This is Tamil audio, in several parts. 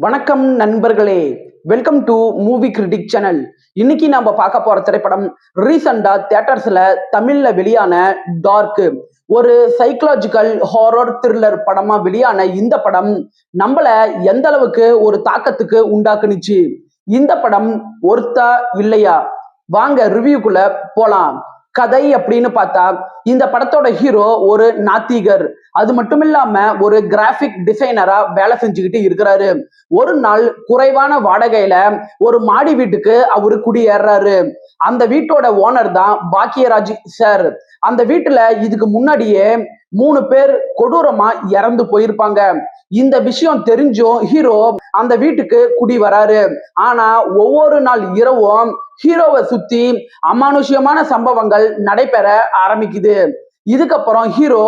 வணக்கம் நண்பர்களே, welcome to movie critic channel. இன்னைக்கு நாம பார்க்க போற திரைப்படம் ரீசெண்டா தியேட்டர்ஸ்ல தமிழ்ல வெளியான டார்க். ஒரு சைக்கலாஜிக்கல் ஹாரர் த்ரில்லர் படமா வெளியான இந்த படம் நம்மள எந்த அளவுக்கு ஒரு தாக்கத்துக்கு உண்டாக்குனுச்சு, இந்த படம் ஒர்த்தா இல்லையா, வாங்க ரிவ்யூக்குள்ள போலாம். கதை அப்படின்னு பார்த்தா இந்த படத்தோட ஹீரோ ஒரு நாத்திகர். அது மட்டும் இல்லாம ஒரு கிராபிக் டிசைனரா வேலை செஞ்சுக்கிட்டு இருக்கிறாரு. ஒரு நாள் குறைவான வாடகையில ஒரு மாடி வீட்டுக்கு அவரு குடியேறாரு. அந்த வீட்டோட ஓனர் தான் பாக்கியராஜ் சார். அந்த வீட்டுல இதுக்கு முன்னாடியே 3 பேர் கொடூரமா இறந்து போயிருப்பாங்க. இந்த விஷயம் தெரிஞ்சும் ஹீரோ அந்த வீட்டுக்கு குடி வராரு. ஆனா ஒவ்வொரு நாள் இரவும் ஹீரோவை சுத்தி அமானுஷ்யமான சம்பவங்கள் நடைபெற ஆரம்பிக்குது. இதுக்கப்புறம் ஹீரோ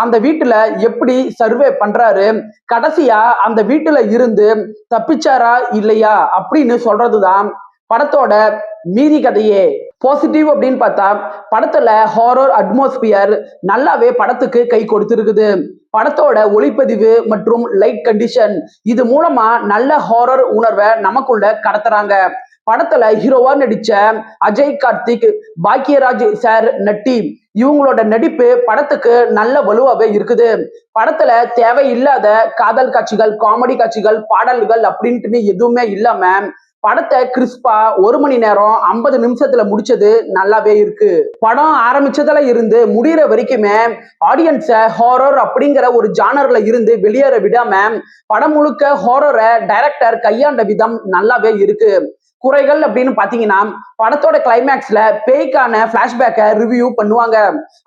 அந்த வீட்டுல எப்படி சர்வே பண்றாரு, கடைசியா அந்த வீட்டுல இருந்து தப்பிச்சாரா இல்லையா அப்படின்னு சொல்றதுதான் படத்தோட மீதி கதையே. பாசிட்டிவ் அப்படின்னு பார்த்தா படத்துல ஹாரர் அட்மாஸ்பியர் நல்லாவே படத்துக்கு கை கொடுத்திருக்குது. படத்தோட ஒளிப்பதிவு மற்றும் லைட் கண்டிஷன் இது மூலமா நல்ல ஹாரர் உணர்வை நமக்குள்ள கடத்துறாங்க. படத்துல ஹீரோவா நடிச்ச அஜய் கார்த்திக், பாக்கியராஜ் சார், நட்டி இவங்களோட நடிப்பு படத்துக்கு நல்ல வலுவாவே இருக்குது. படத்துல தேவையில்லாத காதல் காட்சிகள், காமெடி காட்சிகள், பாடல்கள் அப்படின்ட்டு எதுவுமே இல்லாம படத்தை கிறிஸ்பா 1 மணி நேரம் 50 நிமிஷத்துல முடிச்சது நல்லாவே இருக்கு. படம் ஆரம்பிச்சதுல இருந்து முடிகிற வரைக்குமே ஆடியன்ஸை ஹாரர் அப்படிங்கிற ஒரு ஜானர்ல இருந்து வெளியேற விடாம படம் முழுக்க ஹாரரை டைரக்டர் கையாண்ட விதம் நல்லாவே இருக்கு. குறைகள் அப்படின்னு பாத்தீங்கன்னா படத்தோட கிளைமேக்ஸ்ல பேய்க்கான பிளாஷ்பேக்கை ரிவ்யூ பண்ணுவாங்க.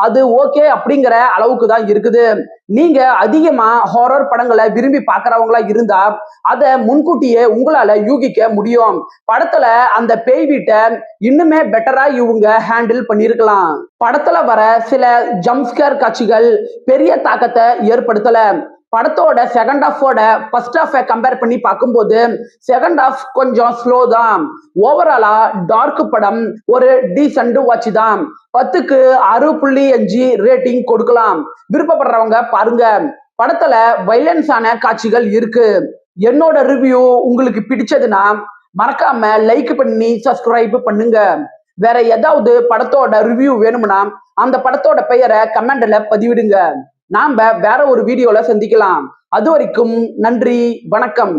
அது ஓகே அப்படிங்கிற அளவுக்கு தான் இருக்குது. நீங்க அதிகமா ஹாரர் படங்களை விரும்பி பாக்குறவங்களா இருந்தா அதை முன்கூட்டியே உங்களால யூகிக்க முடியும். படத்துல அந்த பேய் வீட்டை இன்னுமே பெட்டரா இவங்க ஹேண்டில் பண்ணிருக்கலாம். படத்துல வர சில ஜம்ப்ஸ்கேர் காட்சிகள் பெரிய தாக்கத்தை ஏற்படுத்தல. படத்தோட செகண்ட் ஹாஃபோட ஃபர்ஸ்ட் ஹாஃபை கம்பேர் பண்ணி பார்க்கும்போது செகண்ட் ஹாஃப் கொஞ்சம் ஸ்லோ தான். ஓவராலா டார்க் படம் ஒரு டீசென்ட் வாட்ச் தான். 10க்கு 6.5 ரேட்டிங் கொடுக்கலாம். விருப்பப்படுறவங்க பாருங்க. படத்துல வைலன்ஸான காட்சிகள் இருக்கு. என்னோட ரிவ்யூ உங்களுக்கு பிடிச்சதுன்னா மறக்காம லைக் பண்ணி சப்ஸ்கிரைப் பண்ணுங்க. வேற ஏதாவது படத்தோட ரிவ்யூ வேணும்னா அந்த படத்தோட பெயரை கமெண்ட்ல பதிவிடுங்க. நாம வேற ஒரு வீடியோல சந்திக்கலாம். அது வரைக்கும் நன்றி, வணக்கம்.